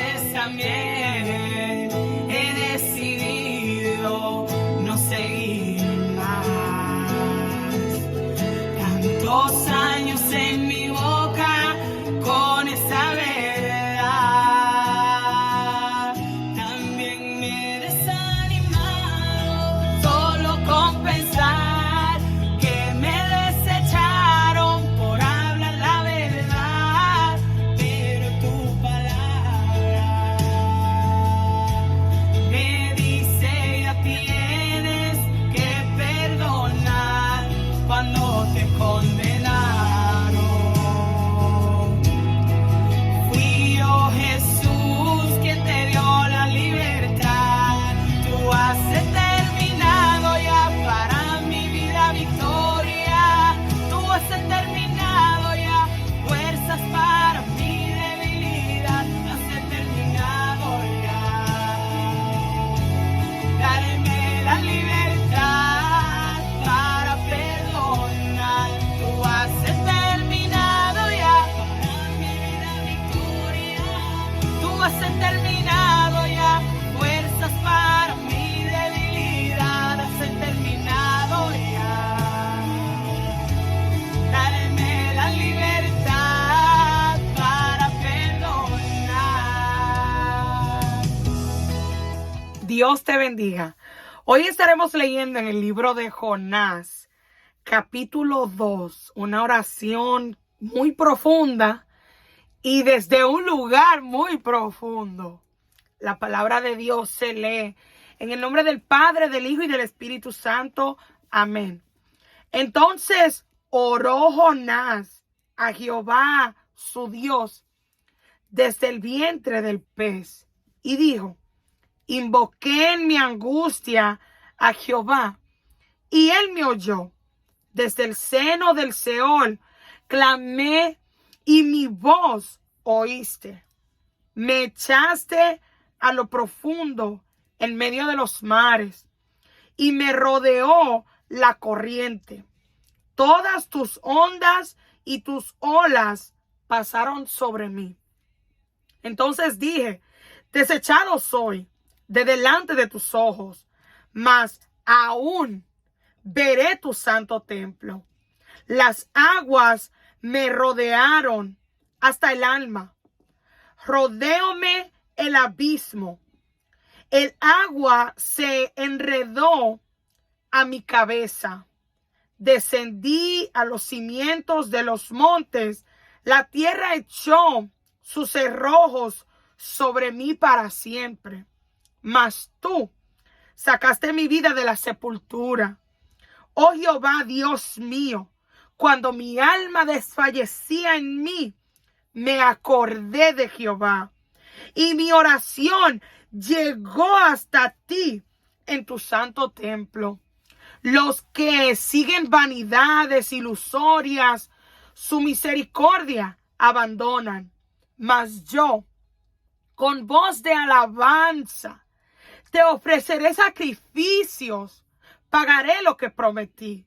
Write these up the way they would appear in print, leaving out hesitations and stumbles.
veces también he decidido no seguir más. Tantos años en mi boca con esa verdad. También me he desanimado solo con pensar que me desecharon por hablar la verdad. Pero tu palabra me dice ya tienes que perdonar cuando te condenaron. Fui yo, Jesús, quien te dio la libertad. Tú has determinado ya para mi vida victoria. Tú has determinado ya fuerzas para mi debilidad. Has determinado ya darme la libertad para perdonar. Tú has determinado ya para mi vida victoria. Tú has determinado ya fuerzas para mi debilidad. Has determinado ya darme la libertad para perdonar. Dios te bendiga. Hoy estaremos leyendo en el libro de Jonás, capítulo 2, una oración muy profunda y desde un lugar muy profundo. La palabra de Dios se lee en el nombre del Padre, del Hijo y del Espíritu Santo. Amén. Entonces oró Jonás a Jehová, su Dios, desde el vientre del pez y dijo: invoqué en mi angustia a Jehová, y él me oyó. Desde el seno del Seol clamé, y mi voz oíste. Me echaste a lo profundo en medio de los mares, y me rodeó la corriente. Todas tus ondas y tus olas pasaron sobre mí. Entonces dije: desechado soy de delante de tus ojos, mas aún veré tu santo templo. Las aguas me rodearon hasta el alma. Rodeóme el abismo. El agua se enredó a mi cabeza. Descendí a los cimientos de los montes. La tierra echó sus cerrojos sobre mí para siempre. Mas tú sacaste mi vida de la sepultura. Oh Jehová, Dios mío, cuando mi alma desfallecía en mí, me acordé de Jehová, y mi oración llegó hasta ti en tu santo templo. Los que siguen vanidades ilusorias, su misericordia abandonan. Mas yo, con voz de alabanza, te ofreceré sacrificios, pagaré lo que prometí.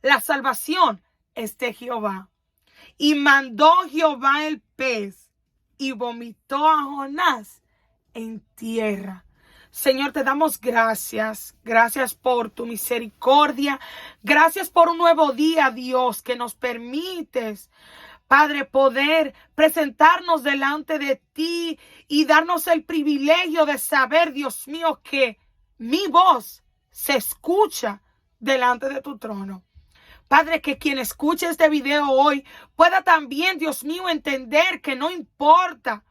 La salvación es de Jehová. Y mandó Jehová el pez y vomitó a Jonás en tierra. Señor, te damos gracias. Gracias por tu misericordia. Gracias por un nuevo día, Dios, que nos permites, Padre, poder presentarnos delante de ti y darnos el privilegio de saber, Dios mío, que mi voz se escucha delante de tu trono. Padre, que quien escuche este video hoy pueda también, Dios mío, entender que no importa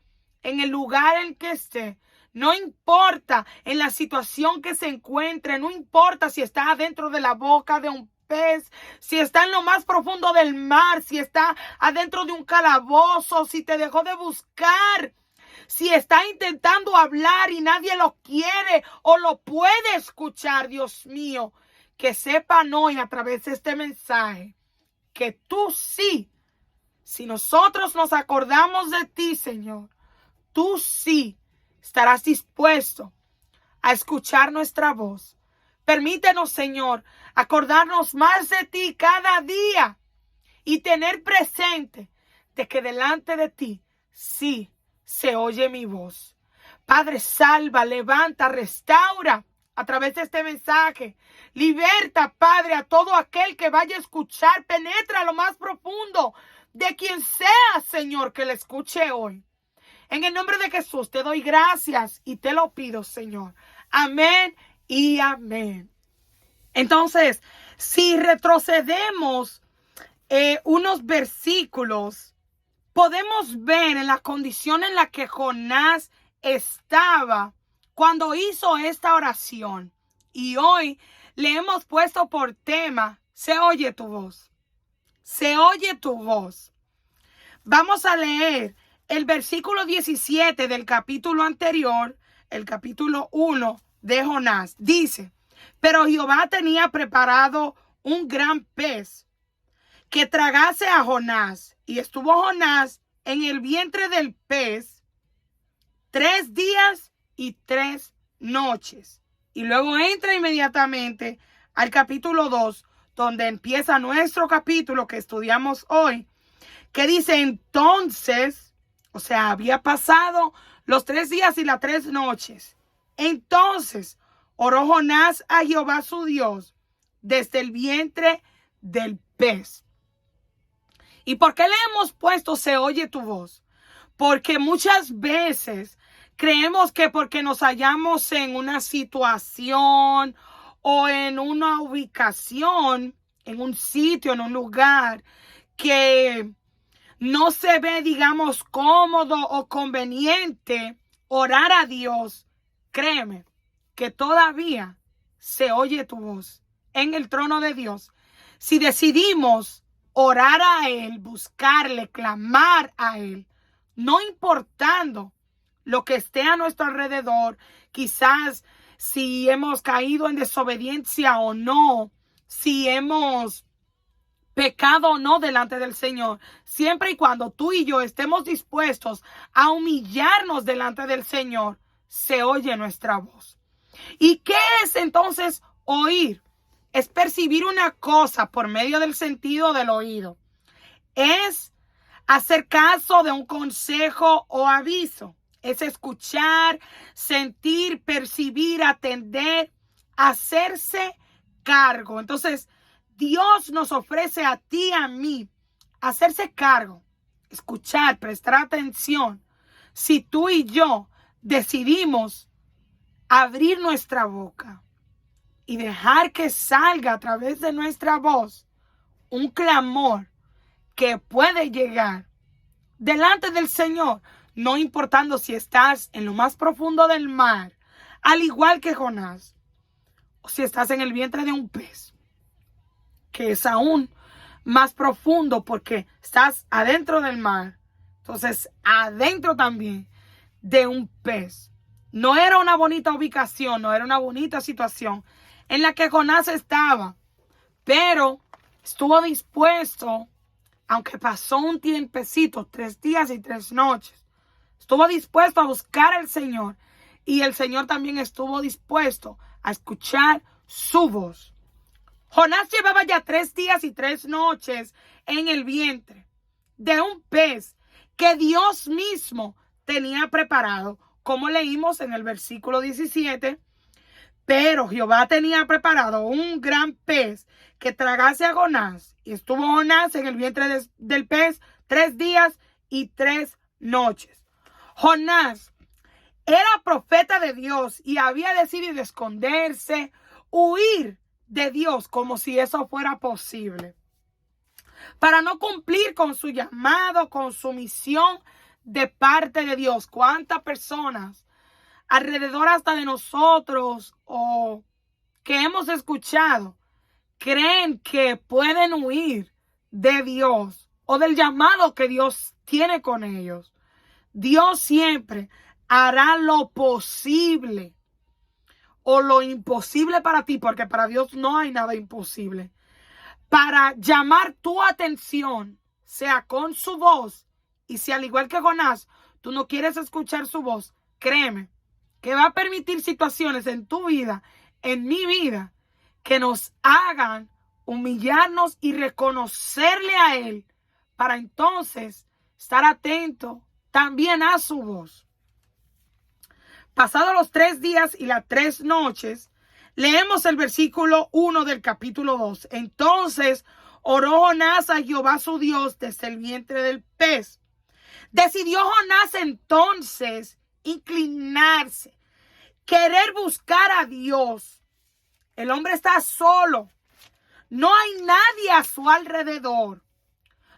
en el lugar en que esté, no importa en la situación que se encuentre, no importa si está adentro de la boca de un pez, si está en lo más profundo del mar, si está adentro de un calabozo, si te dejó de buscar, si está intentando hablar y nadie lo quiere o lo puede escuchar, Dios mío, que sepan hoy a través de este mensaje que tú sí, si nosotros nos acordamos de ti, Señor, tú sí estarás dispuesto a escuchar nuestra voz. Permítenos, Señor, acordarnos más de ti cada día y tener presente de que delante de ti sí se oye mi voz. Padre, salva, levanta, restaura a través de este mensaje. Liberta, Padre, a todo aquel que vaya a escuchar. Penetra a lo más profundo de quien sea, Señor, que le escuche hoy. En el nombre de Jesús te doy gracias y te lo pido, Señor. Amén y amén. Entonces, si retrocedemos unos versículos, podemos ver en la condición en la que Jonás estaba cuando hizo esta oración. Y hoy le hemos puesto por tema, se oye tu voz. Se oye tu voz. Vamos a leer el versículo 17 del capítulo anterior, el capítulo 1 de Jonás. Dice, pero Jehová tenía preparado un gran pez que tragase a Jonás. Y estuvo Jonás en el vientre del pez 3 días y 3 noches. Y luego entra inmediatamente al capítulo 2, donde empieza nuestro capítulo que estudiamos hoy, que dice entonces, o sea, había pasado los 3 días y las 3 noches. Entonces oró Jonás a Jehová su Dios desde el vientre del pez. ¿Y por qué le hemos puesto se oye tu voz? Porque muchas veces creemos que porque nos hallamos en una situación o en una ubicación, en un sitio, en un lugar que no se ve, digamos, cómodo o conveniente orar a Dios, créeme que todavía se oye tu voz en el trono de Dios. Si decidimos orar a Él, buscarle, clamar a Él, no importando lo que esté a nuestro alrededor, quizás si hemos caído en desobediencia o no, si hemos pecado o no delante del Señor, siempre y cuando tú y yo estemos dispuestos a humillarnos delante del Señor, se oye nuestra voz. ¿Y qué es entonces oír? Es percibir una cosa por medio del sentido del oído. Es hacer caso de un consejo o aviso. Es escuchar, sentir, percibir, atender, hacerse cargo. Entonces, Dios nos ofrece a ti y a mí hacerse cargo, escuchar, prestar atención. Si tú y yo decidimos abrir nuestra boca y dejar que salga a través de nuestra voz un clamor que puede llegar delante del Señor, no importando si estás en lo más profundo del mar, al igual que Jonás, o si estás en el vientre de un pez, que es aún más profundo porque estás adentro del mar, entonces adentro también de un pez. No era una bonita ubicación, no era una bonita situación en la que Jonás estaba, pero estuvo dispuesto, aunque pasó un tiempecito, 3 días y 3 noches, estuvo dispuesto a buscar al Señor y el Señor también estuvo dispuesto a escuchar su voz. Jonás llevaba ya 3 días y 3 noches en el vientre de un pez que Dios mismo tenía preparado, como leímos en el versículo 17. Pero Jehová tenía preparado un gran pez que tragase a Jonás. Y estuvo Jonás en el vientre del pez 3 días y 3 noches. Jonás era profeta de Dios y había decidido esconderse, huir de Dios como si eso fuera posible, para no cumplir con su llamado, con su misión de parte de Dios. ¿Cuántas personas alrededor hasta de nosotros o que hemos escuchado creen que pueden huir de Dios o del llamado que Dios tiene con ellos? Dios siempre hará lo posible o lo imposible para ti, porque para Dios no hay nada imposible, para llamar tu atención, sea con su voz. Y si al igual que Jonás, tú no quieres escuchar su voz, créeme que va a permitir situaciones en tu vida, en mi vida, que nos hagan humillarnos y reconocerle a Él, para entonces estar atento también a su voz. Pasados los 3 días y las 3 noches, leemos el versículo 1 del capítulo 2. Entonces oró Jonás a Jehová su Dios desde el vientre del pez. Decidió Jonás entonces inclinarse, querer buscar a Dios. El hombre está solo. No hay nadie a su alrededor.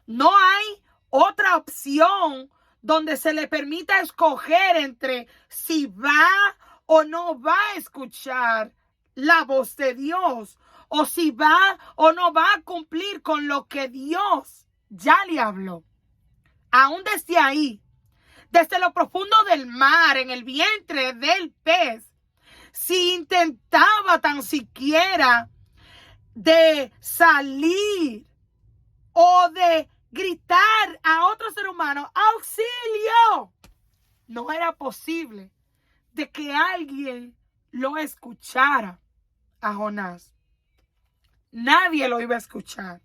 No hay otra opción donde se le permita escoger entre si va o no va a escuchar la voz de Dios, o si va o no va a cumplir con lo que Dios ya le habló. Aún desde ahí, desde lo profundo del mar, en el vientre del pez, si intentaba tan siquiera de salir o de gritar a otro ser humano, ¡auxilio!, no era posible de que alguien lo escuchara a Jonás. Nadie lo iba a escuchar.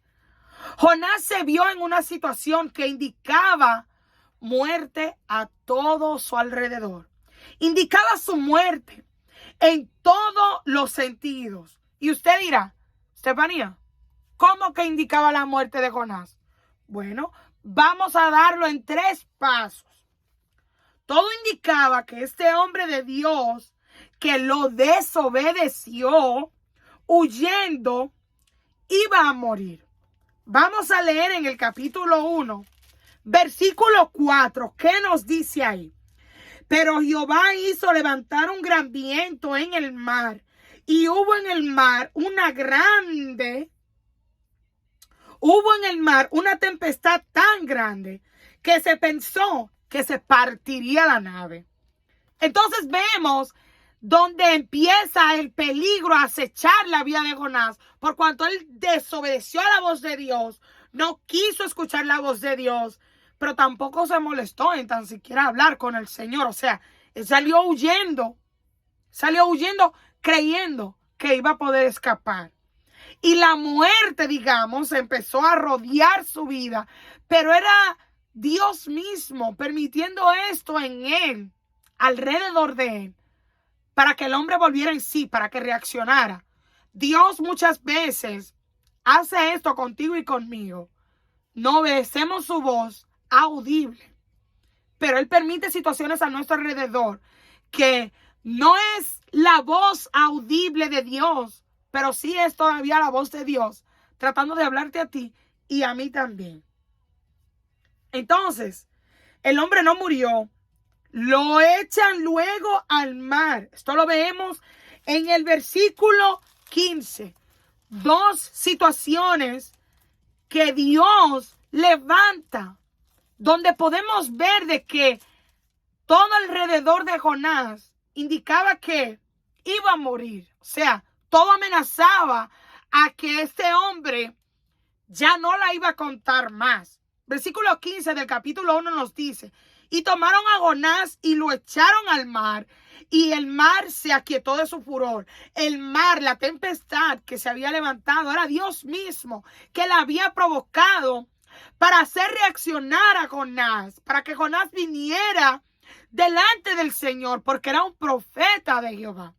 Jonás se vio en una situación que indicaba muerte a todo su alrededor. Indicaba su muerte en todos los sentidos. Y usted dirá, Estefanía, ¿cómo que indicaba la muerte de Jonás? Bueno, vamos a darlo en 3 pasos. Todo indicaba que este hombre de Dios, que lo desobedeció, huyendo, iba a morir. Vamos a leer en el capítulo 1, versículo 4, ¿qué nos dice ahí? Pero Jehová hizo levantar un gran viento en el mar, y hubo en el mar una tempestad tan grande que se pensó que se partiría la nave. Entonces vemos donde empieza el peligro a acechar la vida de Jonás, por cuanto él desobedeció a la voz de Dios, no quiso escuchar la voz de Dios, pero tampoco se molestó en tan siquiera hablar con el Señor. O sea, él salió huyendo creyendo que iba a poder escapar. Y la muerte, digamos, empezó a rodear su vida, pero era Dios mismo permitiendo esto en él, alrededor de él, para que el hombre volviera en sí, para que reaccionara. Dios muchas veces hace esto contigo y conmigo. No obedecemos su voz audible, pero Él permite situaciones a nuestro alrededor que no es la voz audible de Dios, pero sí es todavía la voz de Dios tratando de hablarte a ti y a mí también. Entonces, el hombre no murió. Lo echan luego al mar. Esto lo vemos en el versículo 15. 2 situaciones que Dios levanta, donde podemos ver de que todo alrededor de Jonás indicaba que iba a morir. O sea, todo amenazaba a que este hombre ya no la iba a contar más. Versículo 15 del capítulo 1 nos dice: y tomaron a Jonás y lo echaron al mar, y el mar se aquietó de su furor. El mar, la tempestad que se había levantado, era Dios mismo que la había provocado para hacer reaccionar a Jonás, para que Jonás viniera delante del Señor, porque era un profeta de Jehová.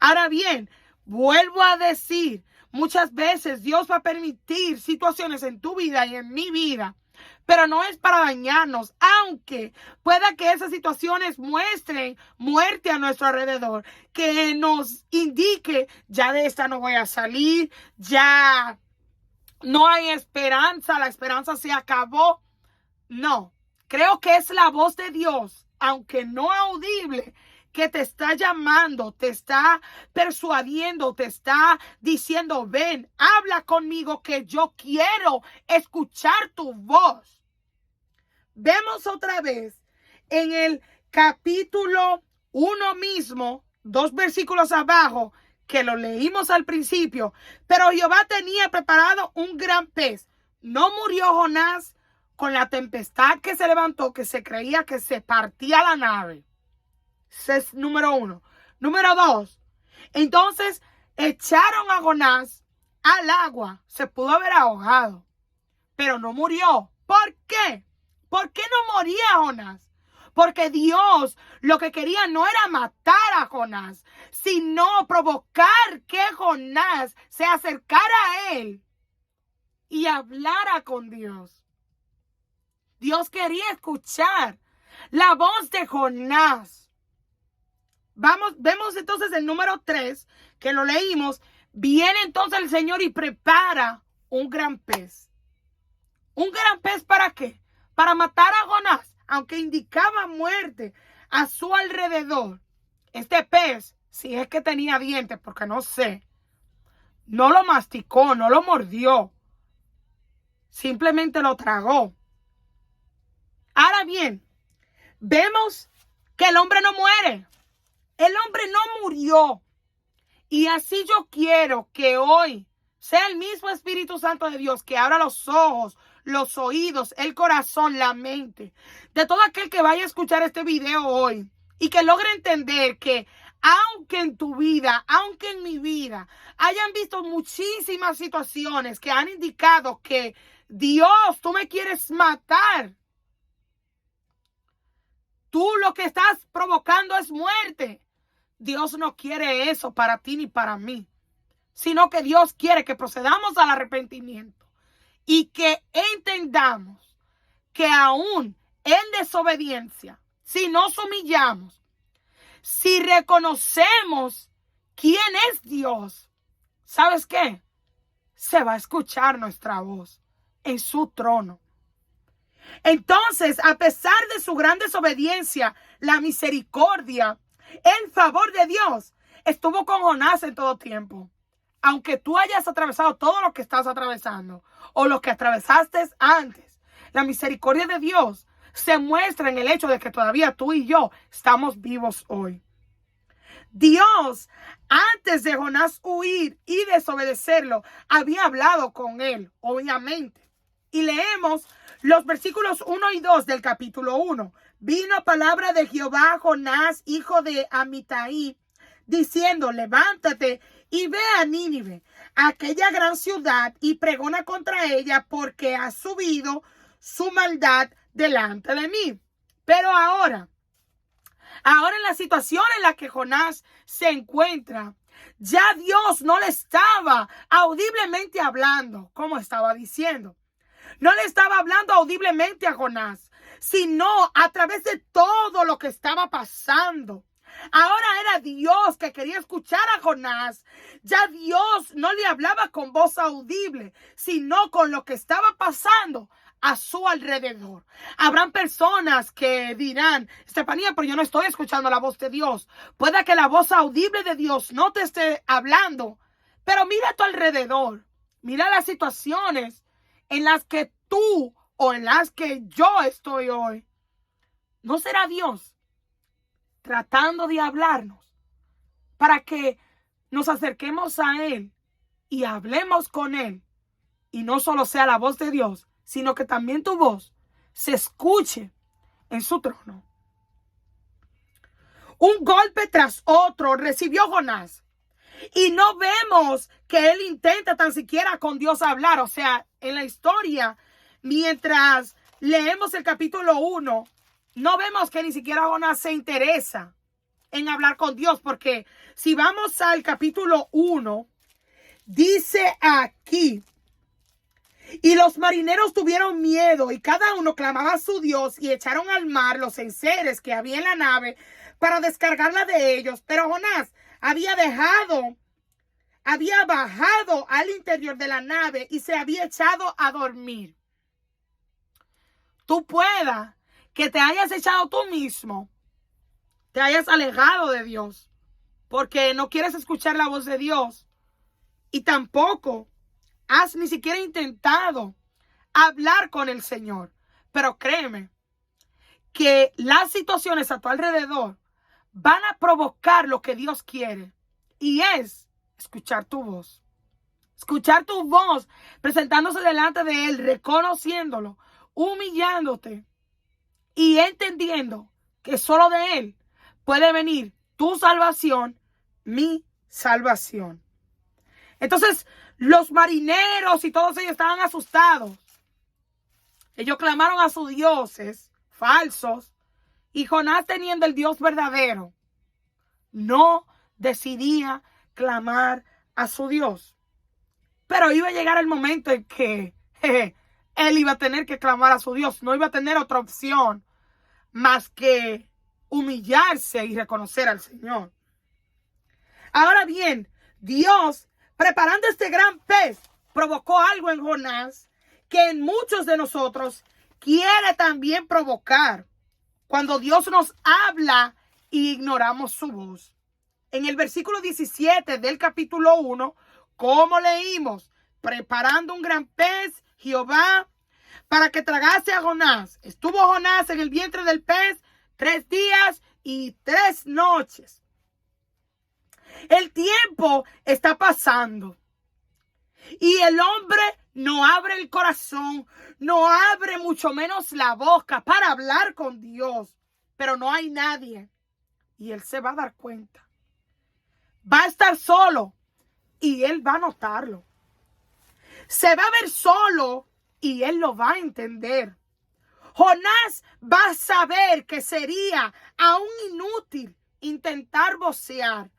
Ahora bien, vuelvo a decir, muchas veces Dios va a permitir situaciones en tu vida y en mi vida, pero no es para dañarnos, aunque pueda que esas situaciones muestren muerte a nuestro alrededor, que nos indique, ya de esta no voy a salir, ya no hay esperanza, la esperanza se acabó. No, creo que es la voz de Dios, aunque no audible, que te está llamando, te está persuadiendo, te está diciendo: ven, habla conmigo, que yo quiero escuchar tu voz. Vemos otra vez en el capítulo 1 mismo, 2 versículos abajo, que lo leímos al principio. Pero Jehová tenía preparado un gran pez. No murió Jonás con la tempestad que se levantó, que se creía que se partía la nave. Ese es número 1. Número 2. Entonces echaron a Jonás al agua. Se pudo haber ahogado, pero no murió. ¿Por qué? ¿Por qué no moría Jonás? Porque Dios lo que quería no era matar a Jonás, sino provocar que Jonás se acercara a él y hablara con Dios. Dios quería escuchar la voz de Jonás. Vemos entonces el número 3, que lo leímos. Viene entonces el Señor y prepara un gran pez. ¿Un gran pez para qué? Para matar a Jonás, aunque indicaba muerte a su alrededor. Este pez, si es que tenía dientes, porque no sé, no lo masticó, no lo mordió. Simplemente lo tragó. Ahora bien, vemos que el hombre no muere. El hombre no murió. Y así yo quiero que hoy sea el mismo Espíritu Santo de Dios que abra los ojos, los oídos, el corazón, la mente de todo aquel que vaya a escuchar este video hoy y que logre entender que aunque en tu vida, aunque en mi vida hayan visto muchísimas situaciones que han indicado que Dios, tú me quieres matar, tú lo que estás provocando es muerte. Dios no quiere eso para ti ni para mí, sino que Dios quiere que procedamos al arrepentimiento y que entendamos que aún en desobediencia, si nos humillamos, si reconocemos quién es Dios, ¿sabes qué? Se va a escuchar nuestra voz en su trono. Entonces, a pesar de su gran desobediencia, la misericordia, el favor de Dios estuvo con Jonás en todo tiempo. Aunque tú hayas atravesado todo lo que estás atravesando o lo que atravesaste antes, la misericordia de Dios se muestra en el hecho de que todavía tú y yo estamos vivos hoy. Dios, antes de Jonás huir y desobedecerlo, había hablado con él, obviamente. Y leemos los versículos 1 y 2 del capítulo 1. Vino palabra de Jehová a Jonás, hijo de Amitai, diciendo: levántate y ve a Nínive, aquella gran ciudad, y pregona contra ella, porque ha subido su maldad delante de mí. Pero ahora en la situación en la que Jonás se encuentra, ya Dios no le estaba audiblemente hablando, como estaba diciendo. No le estaba hablando audiblemente a Jonás, sino a través de todo lo que estaba pasando. Ahora era Dios que quería escuchar a Jonás. Ya Dios no le hablaba con voz audible, sino con lo que estaba pasando a su alrededor. Habrán personas que dirán: Estefanía, pero yo no estoy escuchando la voz de Dios. Puede que la voz audible de Dios no te esté hablando, pero mira a tu alrededor. Mira las situaciones en las que tú o en las que yo estoy hoy. ¿No será Dios tratando de hablarnos para que nos acerquemos a Él y hablemos con Él? Y no solo sea la voz de Dios, sino que también tu voz se escuche en su trono. Un golpe tras otro recibió Jonás. Y no vemos que él intenta tan siquiera con Dios hablar. O sea, en la historia, mientras leemos el capítulo 1, no vemos que ni siquiera Jonás se interesa en hablar con Dios. Porque si vamos al capítulo 1, dice aquí: y los marineros tuvieron miedo, y cada uno clamaba a su Dios, y echaron al mar los enseres que había en la nave para descargarla de ellos. Pero Jonás había bajado al interior de la nave y se había echado a dormir. Tú puedas que te hayas echado tú mismo, te hayas alejado de Dios, porque no quieres escuchar la voz de Dios, y tampoco has ni siquiera intentado hablar con el Señor. Pero créeme que las situaciones a tu alrededor van a provocar lo que Dios quiere, y es escuchar tu voz. Escuchar tu voz presentándose delante de Él, reconociéndolo, humillándote y entendiendo que solo de Él puede venir tu salvación, mi salvación. Entonces, los marineros y todos ellos estaban asustados. Ellos clamaron a sus dioses falsos Y Jonás, teniendo el Dios verdadero, no decidía clamar a su Dios. Pero iba a llegar el momento en que él iba a tener que clamar a su Dios. No iba a tener otra opción más que humillarse y reconocer al Señor. Ahora bien, Dios, preparando este gran pez, provocó algo en Jonás que en muchos de nosotros quiere también provocar cuando Dios nos habla y ignoramos su voz. En el versículo 17 del capítulo 1, como leímos, preparando un gran pez, Jehová, para que tragase a Jonás. Estuvo Jonás en el vientre del pez 3 días y 3 noches. El tiempo está pasando y el hombre no abre el corazón, no abre mucho menos la boca para hablar con Dios, pero no hay nadie y él se va a dar cuenta. Va a estar solo y él va a notarlo. Se va a ver solo y él lo va a entender. Jonás va a saber que sería aún inútil intentar vocear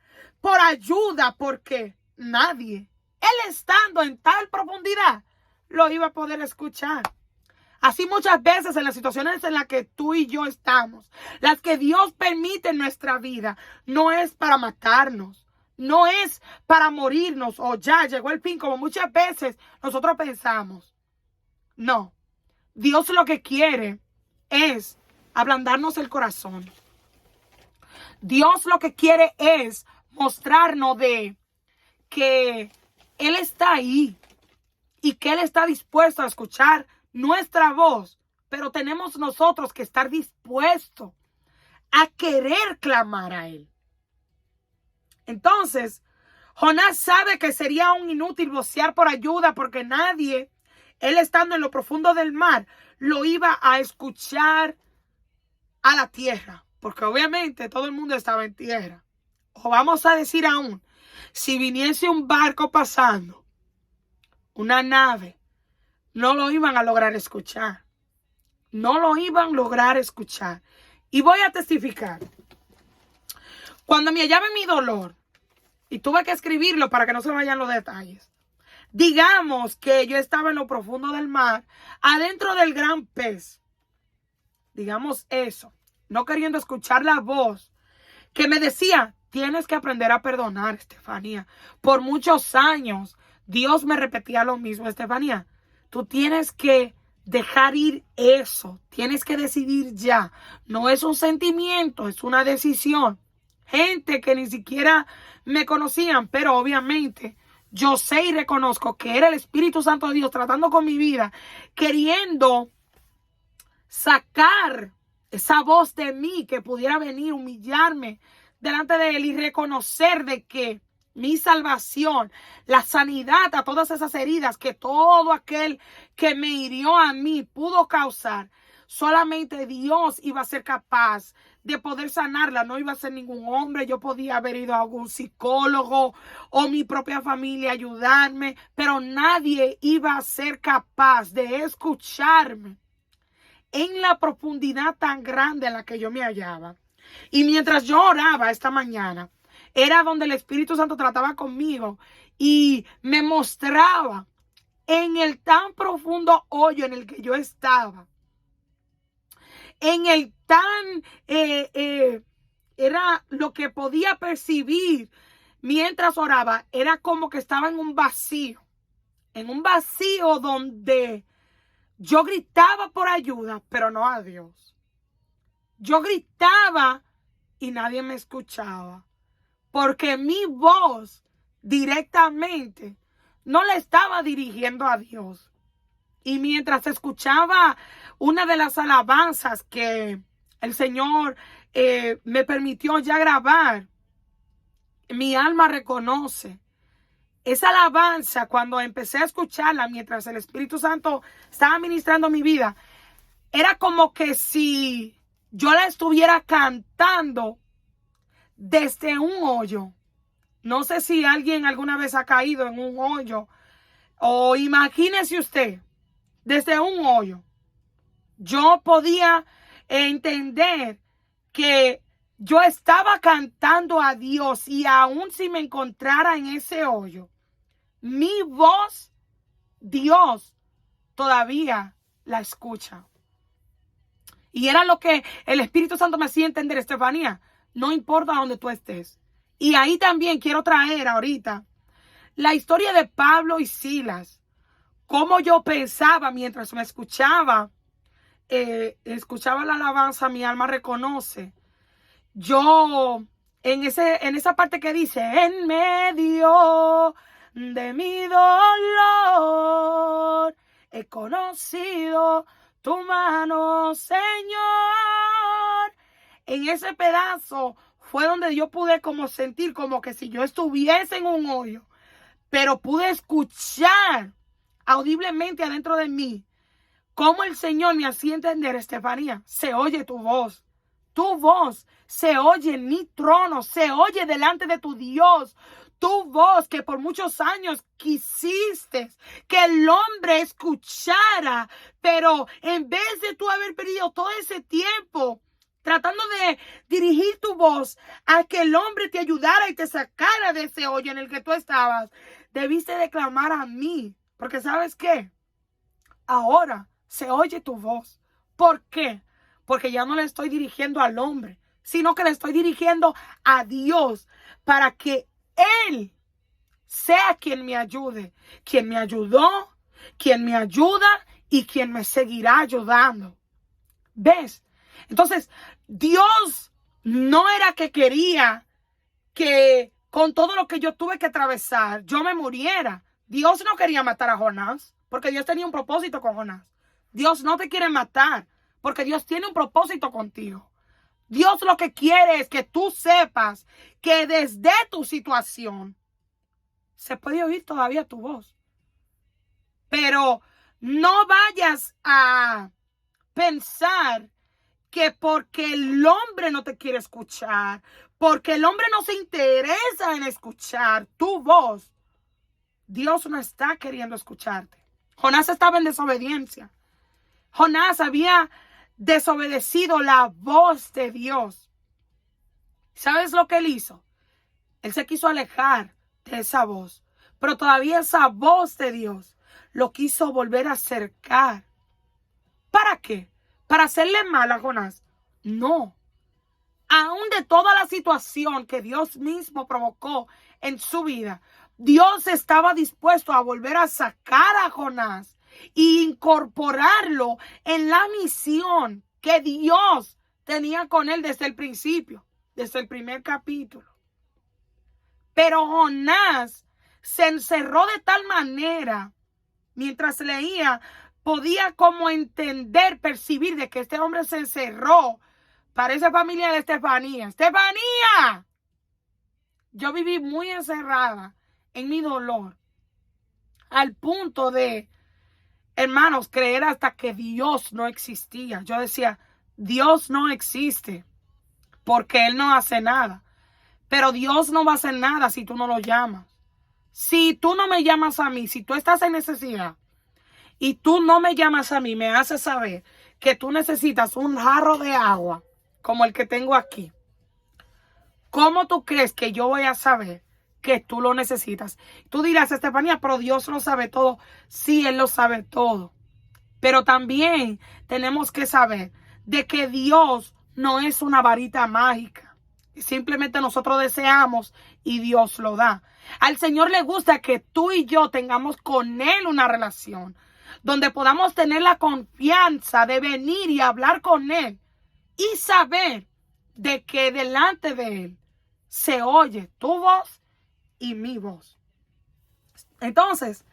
por ayuda porque nadie, él estando en tal profundidad, lo iba a poder escuchar. Así muchas veces en las situaciones en las que tú y yo estamos, las que Dios permite en nuestra vida, no es para matarnos, no es para morirnos o ya llegó el fin, como muchas veces nosotros pensamos. No, Dios lo que quiere es ablandarnos el corazón. Dios lo que quiere es mostrarnos de que Él está ahí y que Él está dispuesto a escuchar nuestra voz, pero tenemos nosotros que estar dispuestos a querer clamar a Él. Entonces, Jonás sabe que sería un inútil vocear por ayuda porque nadie, él estando en lo profundo del mar, lo iba a escuchar a la tierra, porque obviamente todo el mundo estaba en tierra. O vamos a decir aún, si viniese un barco pasando, una nave, no lo iban a lograr escuchar. No lo iban a lograr escuchar. Y voy a testificar. Cuando me hallaba en mi dolor, y tuve que escribirlo para que no se vayan los detalles. Digamos que yo estaba en lo profundo del mar, adentro del gran pez. Digamos eso. No queriendo escuchar la voz que me decía, tienes que aprender a perdonar, Estefanía. Por muchos años, Dios me repetía lo mismo, Estefanía. Tú tienes que dejar ir eso. Tienes que decidir ya. No es un sentimiento, es una decisión. Gente que ni siquiera me conocían, pero obviamente yo sé y reconozco que era el Espíritu Santo de Dios tratando con mi vida, queriendo sacar esa voz de mí que pudiera venir, humillarme delante de Él y reconocer de que mi salvación, la sanidad a todas esas heridas que todo aquel que me hirió a mí pudo causar, solamente Dios iba a ser capaz de poder sanarla. No iba a ser ningún hombre. Yo podía haber ido a algún psicólogo o mi propia familia a ayudarme, pero nadie iba a ser capaz de escucharme en la profundidad tan grande en la que yo me hallaba. Y mientras yo oraba esta mañana, era donde el Espíritu Santo trataba conmigo y me mostraba en el tan profundo hoyo en el que yo estaba. En el tan, era lo que podía percibir mientras oraba, era como que estaba en un vacío donde yo gritaba por ayuda, pero no a Dios. Yo gritaba y nadie me escuchaba, porque mi voz directamente no le estaba dirigiendo a Dios. Y mientras escuchaba una de las alabanzas que el Señor me permitió ya grabar, mi alma reconoce esa alabanza. Cuando empecé a escucharla mientras el Espíritu Santo estaba ministrando mi vida, era como que si yo la estuviera cantando desde un hoyo. No sé si alguien alguna vez ha caído en un hoyo, o imagínese usted, desde un hoyo. Yo podía entender que yo estaba cantando a Dios y aún si me encontrara en ese hoyo, mi voz, Dios todavía la escucha. Y era lo que el Espíritu Santo me hacía entender, Estefanía, no importa donde tú estés. Y ahí también quiero traer ahorita la historia de Pablo y Silas. Cómo yo pensaba mientras me escuchaba la alabanza, mi alma reconoce. Yo, en esa parte que dice, en medio de mi dolor, he conocido tu mano, Señor. En ese pedazo fue donde yo pude como sentir como que si yo estuviese en un hoyo, pero pude escuchar audiblemente adentro de mí cómo el Señor me hacía entender, Estefanía, se oye tu voz. Tu voz se oye en mi trono, se oye delante de tu Dios. Tu voz que por muchos años quisiste que el hombre escuchara, pero en vez de tú haber perdido todo ese tiempo tratando de dirigir tu voz a que el hombre te ayudara y te sacara de ese hoyo en el que tú estabas, debiste de clamar a mí, porque ¿sabes qué? Ahora se oye tu voz. ¿Por qué? Porque ya no le estoy dirigiendo al hombre, sino que le estoy dirigiendo a Dios para que Él sea quien me ayude, quien me ayudó, quien me ayuda y quien me seguirá ayudando. ¿Ves? Entonces, Dios no era que quería que con todo lo que yo tuve que atravesar, yo me muriera. Dios no quería matar a Jonás, porque Dios tenía un propósito con Jonás. Dios no te quiere matar, porque Dios tiene un propósito contigo. Dios lo que quiere es que tú sepas que desde tu situación se puede oír todavía tu voz. Pero no vayas a pensar que porque el hombre no te quiere escuchar, porque el hombre no se interesa en escuchar tu voz, Dios no está queriendo escucharte. Jonás estaba en desobediencia. Jonás había desobedecido la voz de Dios. ¿Sabes lo que él hizo? Él se quiso alejar de esa voz, pero todavía esa voz de Dios lo quiso volver a acercar. ¿Para qué? ¿Para hacerle mal a Jonás? No. Aún de toda la situación que Dios mismo provocó en su vida, Dios estaba dispuesto a volver a sacar a Jonás e incorporarlo en la misión que Dios tenía con él desde el principio, desde el primer capítulo. Pero Jonás se encerró de tal manera, mientras leía, podía como entender, percibir de que este hombre se encerró. Parece familia de Estefanía. ¡Estefanía! Yo viví muy encerrada en mi dolor, al punto de, hermanos, creer hasta que Dios no existía. Yo decía, Dios no existe porque Él no hace nada. Pero Dios no va a hacer nada si tú no lo llamas. Si tú no me llamas a mí, si tú estás en necesidad y tú no me llamas a mí, me haces saber que tú necesitas un jarro de agua como el que tengo aquí. ¿Cómo tú crees que yo voy a saber que tú lo necesitas? Tú dirás, Estefanía, pero Dios lo sabe todo. Sí, Él lo sabe todo. Pero también tenemos que saber de que Dios no es una varita mágica. Simplemente nosotros deseamos y Dios lo da. Al Señor le gusta que tú y yo tengamos con Él una relación donde podamos tener la confianza de venir y hablar con Él y saber de que delante de Él se oye tu voz y mi voz. Entonces,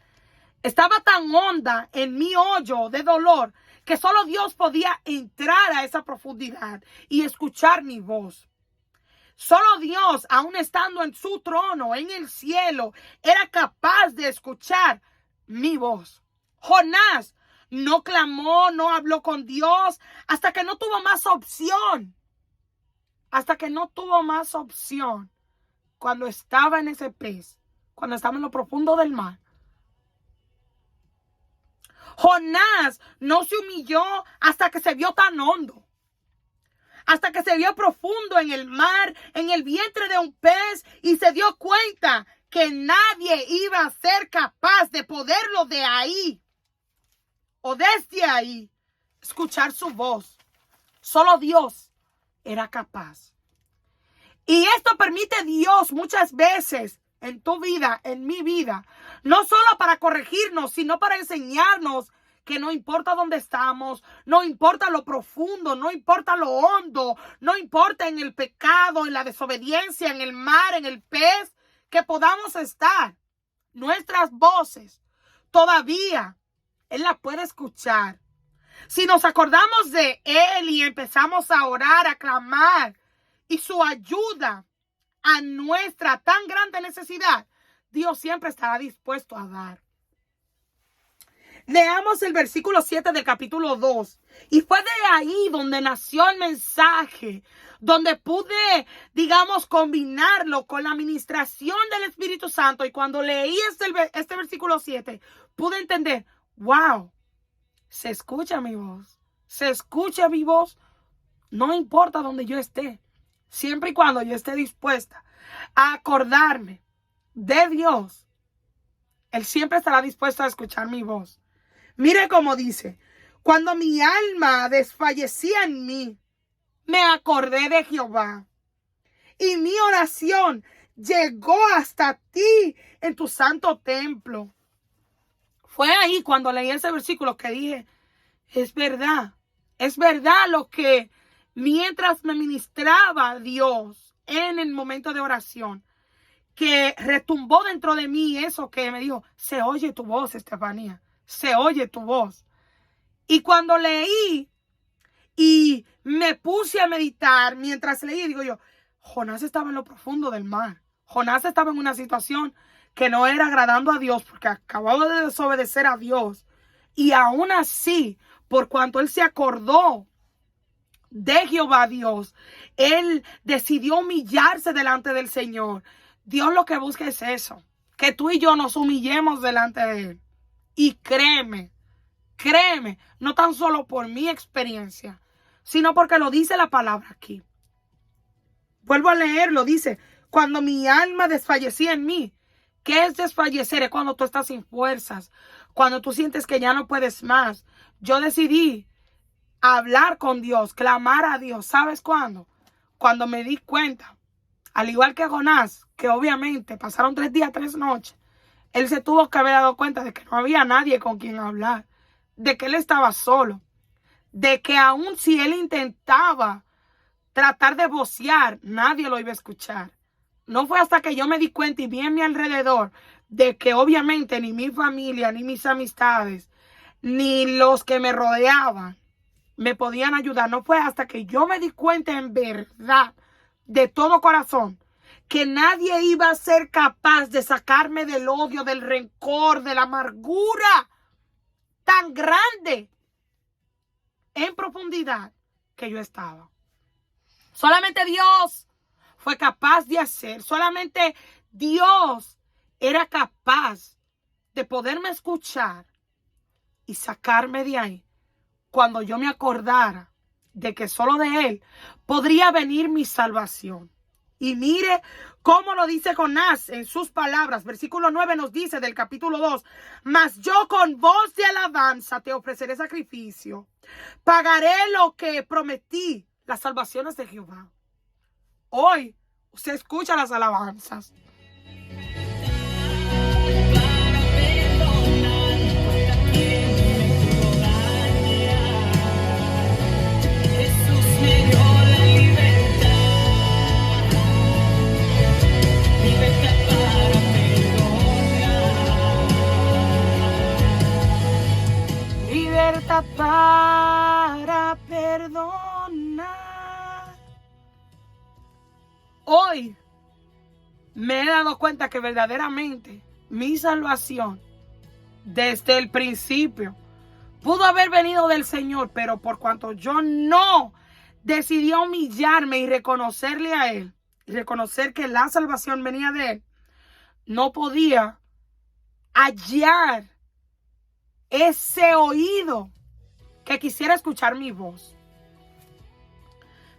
estaba tan honda en mi hoyo de dolor que solo Dios podía entrar a esa profundidad y escuchar mi voz. Solo Dios, aún estando en su trono, en el cielo, era capaz de escuchar mi voz. Jonás no clamó, no habló con Dios hasta que no tuvo más opción. Hasta que no tuvo más opción. Cuando estaba en ese pez, cuando estaba en lo profundo del mar. Jonás no se humilló hasta que se vio tan hondo. hasta que se vio profundo en el mar, en el vientre de un pez, y se dio cuenta que nadie iba a ser capaz de poderlo de ahí o desde ahí escuchar su voz. Solo Dios era capaz. Y esto permite Dios muchas veces en tu vida, en mi vida, no solo para corregirnos, sino para enseñarnos que no importa dónde estamos, no importa lo profundo, no importa lo hondo, no importa en el pecado, en la desobediencia, en el mar, en el pez, que podamos estar. Nuestras voces todavía Él las puede escuchar. Si nos acordamos de Él y empezamos a orar, a clamar, y su ayuda a nuestra tan grande necesidad, Dios siempre estará dispuesto a dar. Leamos el versículo 7 del capítulo 2. Y fue de ahí donde nació el mensaje, donde pude, digamos, combinarlo con la administración del Espíritu Santo. Y cuando leí este versículo 7, pude entender, wow, se escucha mi voz. Se escucha mi voz, no importa donde yo esté. Siempre y cuando yo esté dispuesta a acordarme de Dios, Él siempre estará dispuesto a escuchar mi voz. Mire cómo dice, cuando mi alma desfallecía en mí, me acordé de Jehová. Y mi oración llegó hasta ti en tu santo templo. Fue ahí cuando leí ese versículo que dije, es verdad lo que mientras me ministraba Dios en el momento de oración, que retumbó dentro de mí eso que me dijo, se oye tu voz, Estefanía, se oye tu voz. Y cuando leí y me puse a meditar, mientras leí, digo yo, Jonás estaba en lo profundo del mar. Jonás estaba en una situación que no era agradando a Dios porque acababa de desobedecer a Dios. Y aún así, por cuanto él se acordó de Jehová Dios, él decidió humillarse delante del Señor. Dios lo que busca es eso, que tú y yo nos humillemos delante de Él. Y créeme, no tan solo por mi experiencia, sino porque lo dice la palabra aquí. Vuelvo a leerlo, dice, cuando mi alma desfallecía en mí. ¿Qué es desfallecer? Es cuando tú estás sin fuerzas, cuando tú sientes que ya no puedes más. Yo decidí hablar con Dios, clamar a Dios. ¿Sabes cuándo? Cuando me di cuenta, al igual que Jonás, que obviamente pasaron 3 días, 3 noches, él se tuvo que haber dado cuenta de que no había nadie con quien hablar, de que él estaba solo, de que aun si él intentaba tratar de vocear, nadie lo iba a escuchar. No fue hasta que yo me di cuenta y vi en mi alrededor de que obviamente ni mi familia, ni mis amistades, ni los que me rodeaban me podían ayudar. No fue hasta que yo me di cuenta en verdad, de todo corazón, que nadie iba a ser capaz de sacarme del odio, del rencor, de la amargura tan grande en profundidad que yo estaba. Solamente Dios fue capaz de hacer, solamente Dios era capaz de poderme escuchar y sacarme de ahí cuando yo me acordara de que solo de Él podría venir mi salvación. Y mire cómo lo dice Jonás en sus palabras. Versículo 9 nos dice del capítulo 2. Mas yo con voz de alabanza te ofreceré sacrificio. Pagaré lo que prometí, las salvaciones de Jehová. Hoy usted escucha las alabanzas. Libertad para perdonar. Hoy me he dado cuenta que verdaderamente mi salvación desde el principio pudo haber venido del Señor, pero por cuanto yo no decidí humillarme y reconocerle a Él, y reconocer que la salvación venía de Él, no podía hallar ese oído que quisiera escuchar mi voz.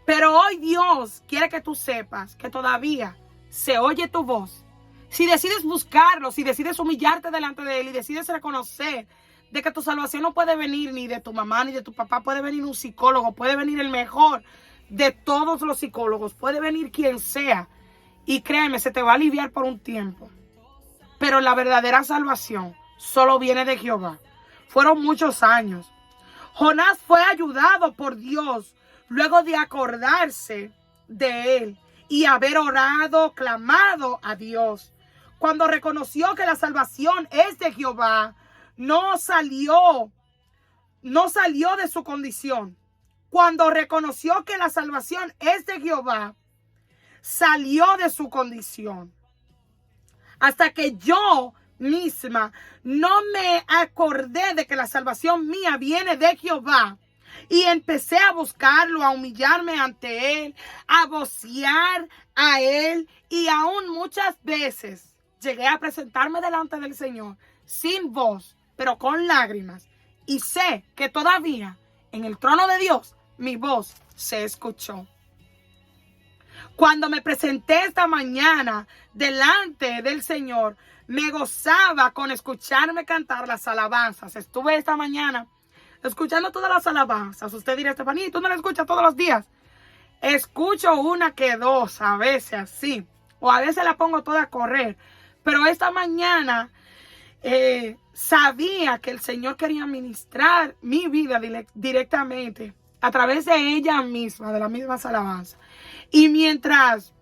Pero hoy Dios quiere que tú sepas que todavía se oye tu voz. Si decides buscarlo, si decides humillarte delante de Él y decides reconocer de que tu salvación no puede venir ni de tu mamá ni de tu papá, puede venir un psicólogo, puede venir el mejor de todos los psicólogos, puede venir quien sea. Y créeme, se te va a aliviar por un tiempo. Pero la verdadera salvación solo viene de Jehová. Fueron muchos años. Jonás fue ayudado por Dios luego de acordarse de Él y haber orado, clamado a Dios. Cuando reconoció que la salvación es de Jehová, no salió de su condición. Cuando reconoció que la salvación es de Jehová, salió de su condición. Hasta que yo misma no me acordé de que la salvación mía viene de Jehová. Y empecé a buscarlo, a humillarme ante Él, a vocear a Él. Y aún muchas veces llegué a presentarme delante del Señor sin voz, pero con lágrimas. Y sé que todavía en el trono de Dios mi voz se escuchó. Cuando me presenté esta mañana delante del Señor, me gozaba con escucharme cantar las alabanzas. Estuve esta mañana escuchando todas las alabanzas. Usted dirá, Estefanía, ¿tú no la escuchas todos los días? Escucho una que dos, a veces así. O a veces la pongo toda a correr. Pero esta mañana sabía que el Señor quería ministrar mi vida directamente a través de ella misma, de las mismas alabanzas. Y mientras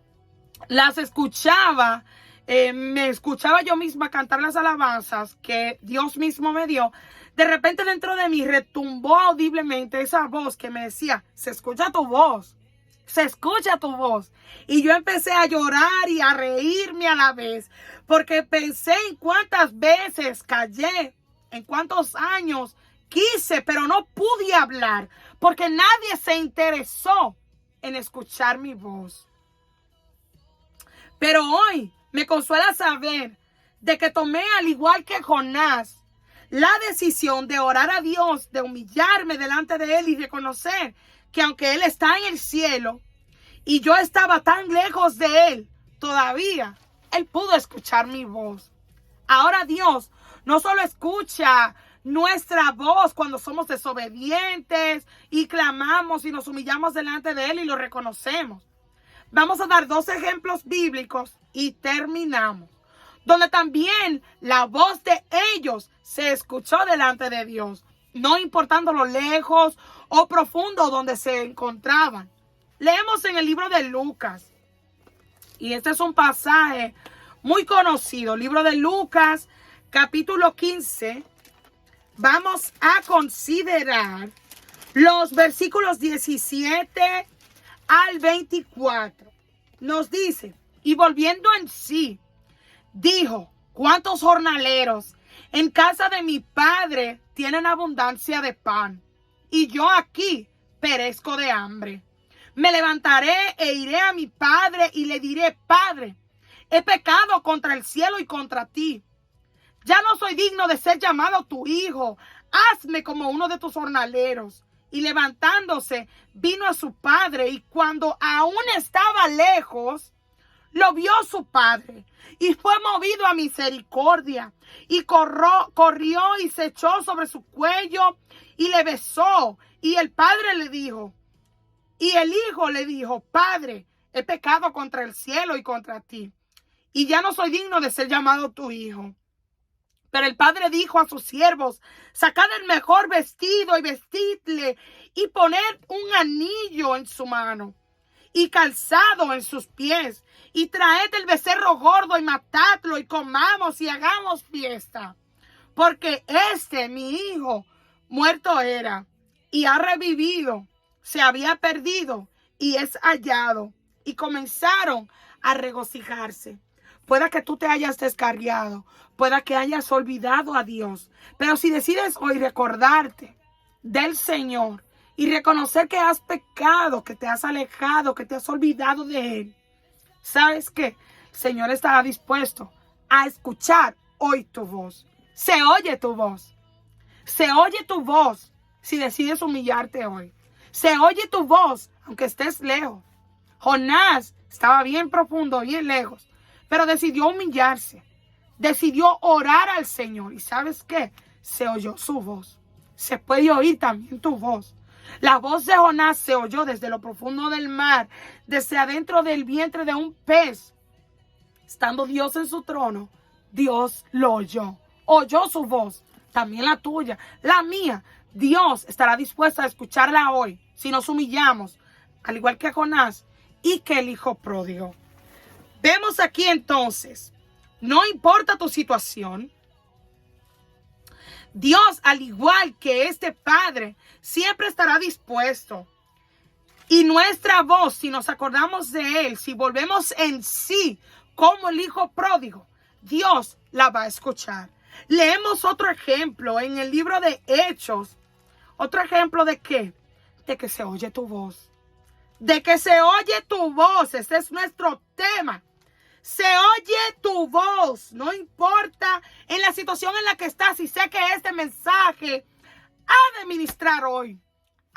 las escuchaba, me escuchaba yo misma cantar las alabanzas que Dios mismo me dio. De repente dentro de mí retumbó audiblemente esa voz que me decía, se escucha tu voz, se escucha tu voz. Y yo empecé a llorar y a reírme a la vez, porque pensé en cuántas veces callé, en cuántos años quise, pero no pude hablar, porque nadie se interesó en escuchar mi voz. Pero hoy me consuela saber de que tomé, al igual que Jonás, la decisión de orar a Dios, de humillarme delante de Él y reconocer que aunque Él está en el cielo y yo estaba tan lejos de Él, todavía Él pudo escuchar mi voz. Ahora Dios no solo escucha nuestra voz cuando somos desobedientes y clamamos y nos humillamos delante de Él y lo reconocemos. Vamos a dar 2 ejemplos bíblicos y terminamos, donde también la voz de ellos se escuchó delante de Dios, no importando lo lejos o profundo donde se encontraban. Leemos en el libro de Lucas, y este es un pasaje muy conocido, libro de Lucas, capítulo 15. Vamos a considerar los versículos 17 al 24. Nos dice, y volviendo en sí, dijo, ¿cuántos jornaleros en casa de mi padre tienen abundancia de pan? Y yo aquí perezco de hambre. Me levantaré e iré a mi padre y le diré, Padre, he pecado contra el cielo y contra ti. Ya no soy digno de ser llamado tu hijo. Hazme como uno de tus jornaleros. Y levantándose, vino a su padre, y cuando aún estaba lejos, lo vio su padre, y fue movido a misericordia, y corrió y se echó sobre su cuello, y le besó. Y el padre le dijo, y el hijo le dijo, Padre, he pecado contra el cielo y contra ti, y ya no soy digno de ser llamado tu hijo. Pero el padre dijo a sus siervos, sacad el mejor vestido y vestidle, y poned un anillo en su mano y calzado en sus pies, y traed el becerro gordo y matadlo, y comamos y hagamos fiesta. Porque mi hijo, muerto era, y ha revivido, se había perdido, y es hallado. Y comenzaron a regocijarse. Pueda que tú te hayas descarriado, pueda que hayas olvidado a Dios, pero si decides hoy recordarte del Señor y reconocer que has pecado, que te has alejado, que te has olvidado de Él, ¿sabes qué? El Señor estará dispuesto a escuchar hoy tu voz. Se oye tu voz. Se oye tu voz si decides humillarte hoy. Se oye tu voz aunque estés lejos. Jonás estaba bien profundo, bien lejos, pero decidió humillarse, decidió orar al Señor. ¿Y sabes qué? Se oyó su voz. Se puede oír también tu voz. La voz de Jonás se oyó desde lo profundo del mar, desde adentro del vientre de un pez. Estando Dios en su trono, Dios lo oyó. Oyó su voz, también la tuya, la mía. Dios estará dispuesto a escucharla hoy si nos humillamos, al igual que Jonás y que el hijo pródigo. Vemos aquí entonces, no importa tu situación, Dios, al igual que este Padre, siempre estará dispuesto. Y nuestra voz, si nos acordamos de Él, si volvemos en sí como el hijo pródigo, Dios la va a escuchar. Leemos otro ejemplo en el libro de Hechos. Otro ejemplo de qué? De que se oye tu voz. De que se oye tu voz. Ese es nuestro tema. Se oye tu voz. No importa en la situación en la que estás. Y sé que este mensaje ha de ministrar hoy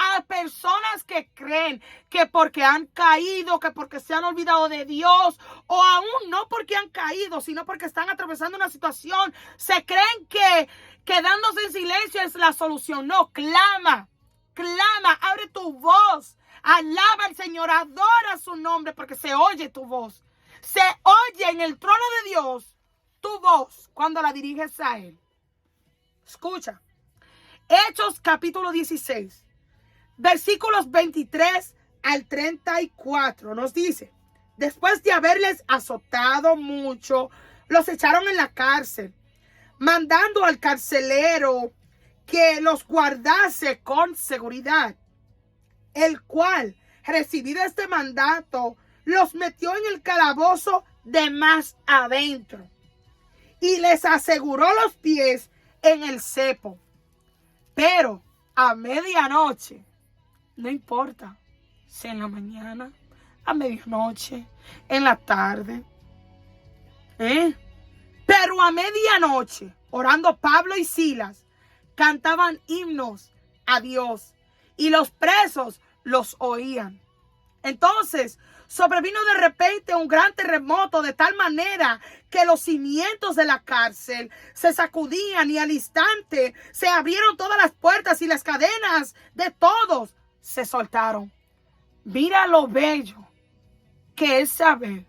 a personas que creen que porque han caído, que porque se han olvidado de Dios, o aún no porque han caído, sino porque están atravesando una situación, se creen que quedándose en silencio es la solución. No, clama, abre tu voz, alaba al Señor, adora su nombre, porque se oye tu voz. Se oye en el trono de Dios tu voz cuando la diriges a Él. Escucha, Hechos capítulo 16. Versículos 23 al 34 nos dice: después de haberles azotado mucho, los echaron en la cárcel, mandando al carcelero que los guardase con seguridad, el cual, recibido este mandato, los metió en el calabozo de más adentro y les aseguró los pies en el cepo. Pero a medianoche, no importa si en la mañana, a medianoche, en la tarde, pero a medianoche, orando Pablo y Silas, cantaban himnos a Dios y los presos los oían. Entonces sobrevino de repente un gran terremoto, de tal manera que los cimientos de la cárcel se sacudían y al instante se abrieron todas las puertas y las cadenas de todos se soltaron. Mira lo bello que es saber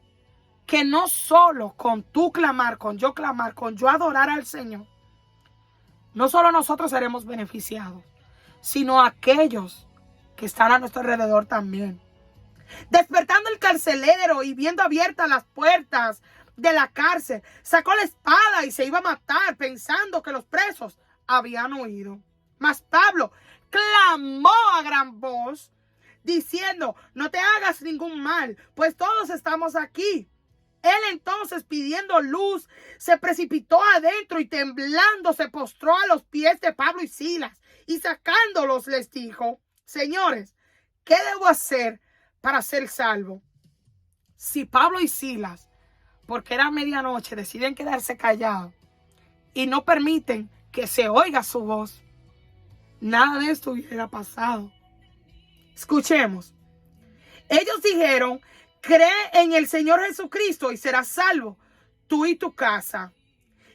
que no solo con tú clamar, con yo adorar al Señor, no solo nosotros seremos beneficiados, sino aquellos que están a nuestro alrededor también. Despertando el carcelero y viendo abiertas las puertas de la cárcel, sacó la espada y se iba a matar, pensando que los presos habían huido. Mas Pablo clamó a gran voz, diciendo: no te hagas ningún mal, pues todos estamos aquí. Él entonces, pidiendo luz, se precipitó adentro y temblando se postró a los pies de Pablo y Silas, y sacándolos les dijo: señores, ¿qué debo hacer para ser salvo? Si Pablo y Silas, porque era medianoche, deciden quedarse callados y no permiten que se oiga su voz, nada de esto hubiera pasado. Escuchemos. Ellos dijeron: cree en el Señor Jesucristo y serás salvo, tú y tu casa.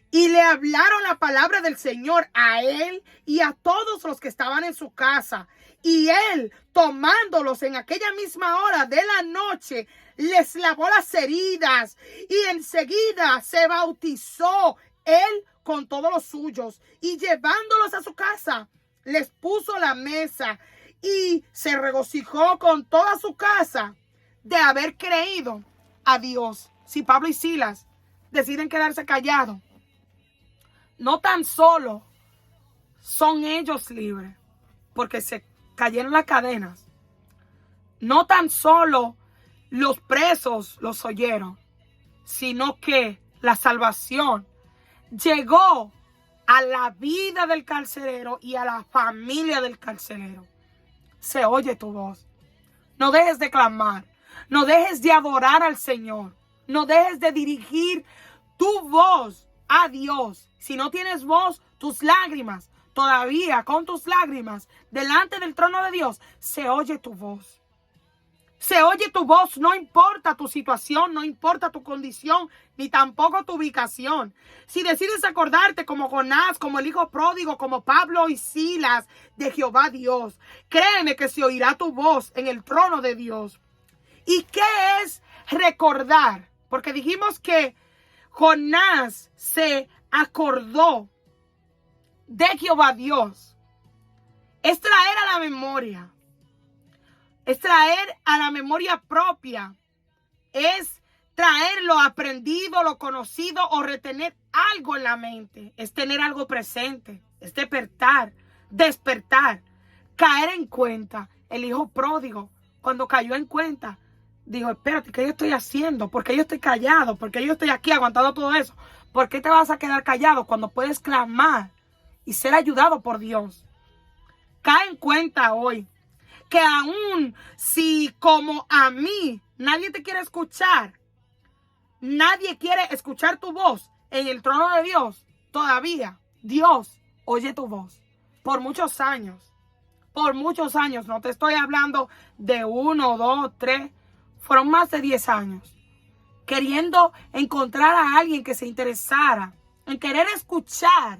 Y le hablaron la palabra del Señor a él y a todos los que estaban en su casa. Y él, tomándolos en aquella misma hora de la noche, les lavó las heridas y enseguida se bautizó él con todos los suyos. Y llevándolos a su casa, les puso la mesa y se regocijó con toda su casa de haber creído a Dios. Si Pablo y Silas deciden quedarse callados, no tan solo son ellos libres, porque se cayeron las cadenas. No tan solo los presos los oyeron, sino que la salvación llegó a la vida del carcelero y a la familia del carcelero. Se oye tu voz. No dejes de clamar. No dejes de adorar al Señor. No dejes de dirigir tu voz a Dios. Si no tienes voz, tus lágrimas, todavía con tus lágrimas, delante del trono de Dios, se oye tu voz. Se oye tu voz, no importa tu situación, no importa tu condición, ni tampoco tu ubicación. Si decides acordarte como Jonás, como el hijo pródigo, como Pablo y Silas, de Jehová Dios, créeme que se oirá tu voz en el trono de Dios. ¿Y qué es recordar? Porque dijimos que Jonás se acordó de Jehová Dios. Es traer a la memoria. Es traer a la memoria propia. Es traer lo aprendido, lo conocido o retener algo en la mente. Es tener algo presente. Es despertar, caer en cuenta. El hijo pródigo, cuando cayó en cuenta, dijo, espérate, ¿qué yo estoy haciendo? ¿Por qué yo estoy callado? ¿Por qué yo estoy aquí aguantando todo eso? ¿Por qué te vas a quedar callado cuando puedes clamar y ser ayudado por Dios? Cae en cuenta hoy que aún si como a mí nadie te quiere escuchar, nadie quiere escuchar tu voz en el trono de Dios, todavía Dios oye tu voz por muchos años. Por muchos años, no te estoy hablando de 1, 2, 3, fueron más de 10 años. Queriendo encontrar a alguien que se interesara en querer escuchar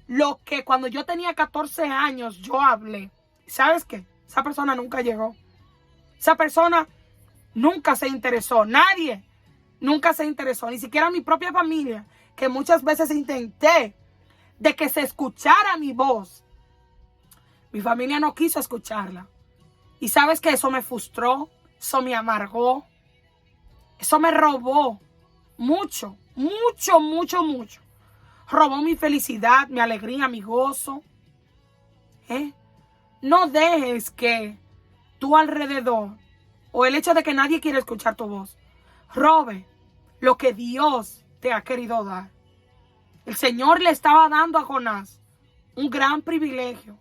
lo que cuando yo tenía 14 años yo hablé. ¿Sabes qué? Esa persona nunca llegó. Esa persona nunca se interesó. Nadie nunca se interesó. Ni siquiera mi propia familia, que muchas veces intenté de que se escuchara mi voz. Mi familia no quiso escucharla. Y sabes que eso me frustró, eso me amargó, eso me robó mucho. Robó mi felicidad, mi alegría, mi gozo. No dejes que tu alrededor o el hecho de que nadie quiere escuchar tu voz robe lo que Dios te ha querido dar. El Señor le estaba dando a Jonás un gran privilegio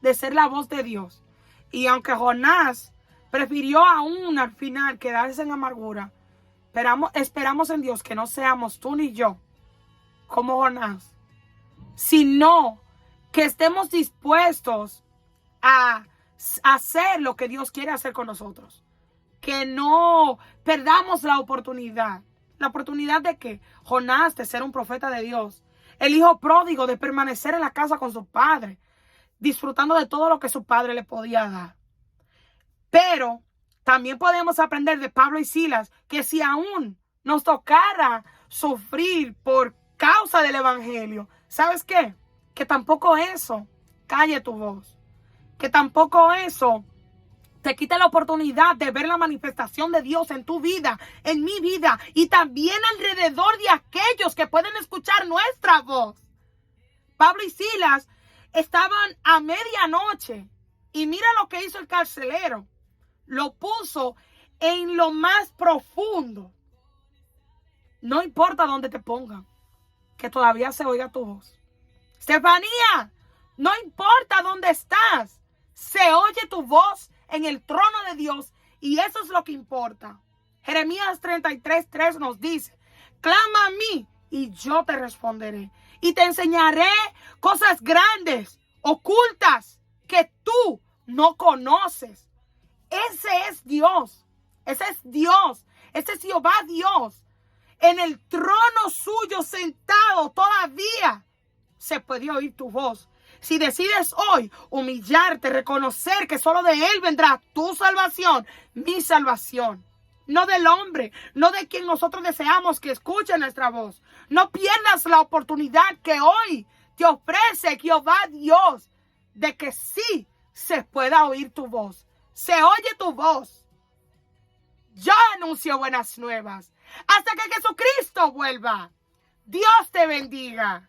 de ser la voz de Dios. Y aunque Jonás prefirió aún al final quedarse en amargura, esperamos en Dios que no seamos tú ni yo como Jonás, sino que estemos dispuestos a hacer lo que Dios quiere hacer con nosotros. Que no perdamos la oportunidad. ¿La oportunidad de qué? Jonás de ser un profeta de Dios. El hijo pródigo de permanecer en la casa con su padre, disfrutando de todo lo que su padre le podía dar. Pero también podemos aprender de Pablo y Silas que si aún nos tocara sufrir por causa del evangelio, ¿sabes qué? Que tampoco eso calle tu voz. Que tampoco eso te quite la oportunidad de ver la manifestación de Dios en tu vida, en mi vida y también alrededor de aquellos que pueden escuchar nuestra voz. Pablo y Silas estaban a medianoche y mira lo que hizo el carcelero. Lo puso en lo más profundo. No importa dónde te pongan, que todavía se oiga tu voz. Estefanía, no importa dónde estás, se oye tu voz en el trono de Dios y eso es lo que importa. Jeremías 33:3 nos dice, clama a mí y yo te responderé y te enseñaré cosas grandes, ocultas, que tú no conoces. Ese es Dios, ese es Dios, ese es Jehová Dios. En el trono suyo sentado todavía se puede oír tu voz. Si decides hoy humillarte, reconocer que solo de Él vendrá tu salvación, mi salvación. No del hombre, no de quien nosotros deseamos que escuche nuestra voz. No pierdas la oportunidad que hoy te ofrece Jehová Dios de que sí se pueda oír tu voz. Se oye tu voz. Yo anuncio buenas nuevas hasta que Jesucristo vuelva. Dios te bendiga.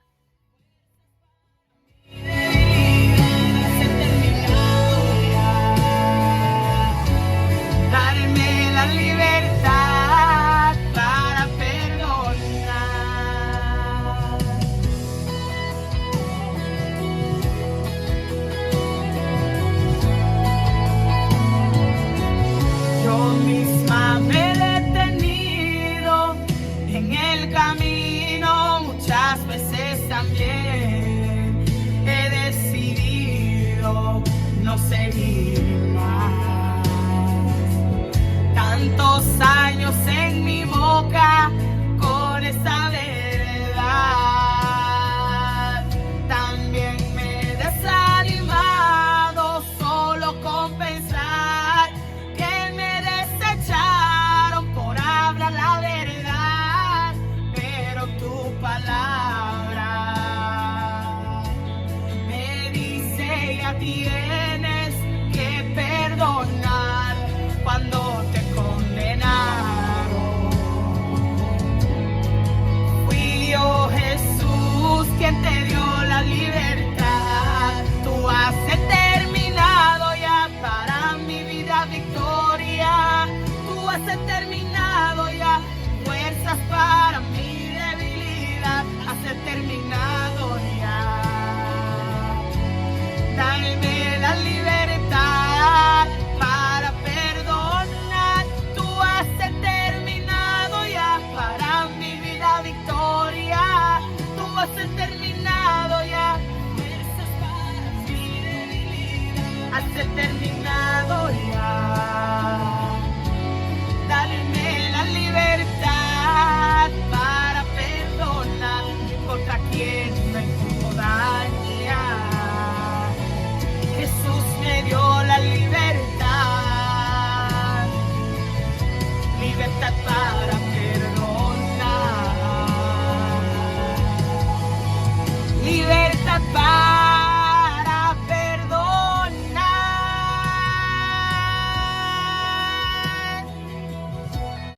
Darme la libertad para perdonar. Yo misma me he detenido en el camino muchas veces también. He decidido no seguir más. tantos años en mi boca con esa verdad. También me he desanimado solo con pensar que me desecharon por hablar la verdad, pero tu palabra me dice ya tienes que perdonar cuando te condenaron. Fui yo, Jesús, quien te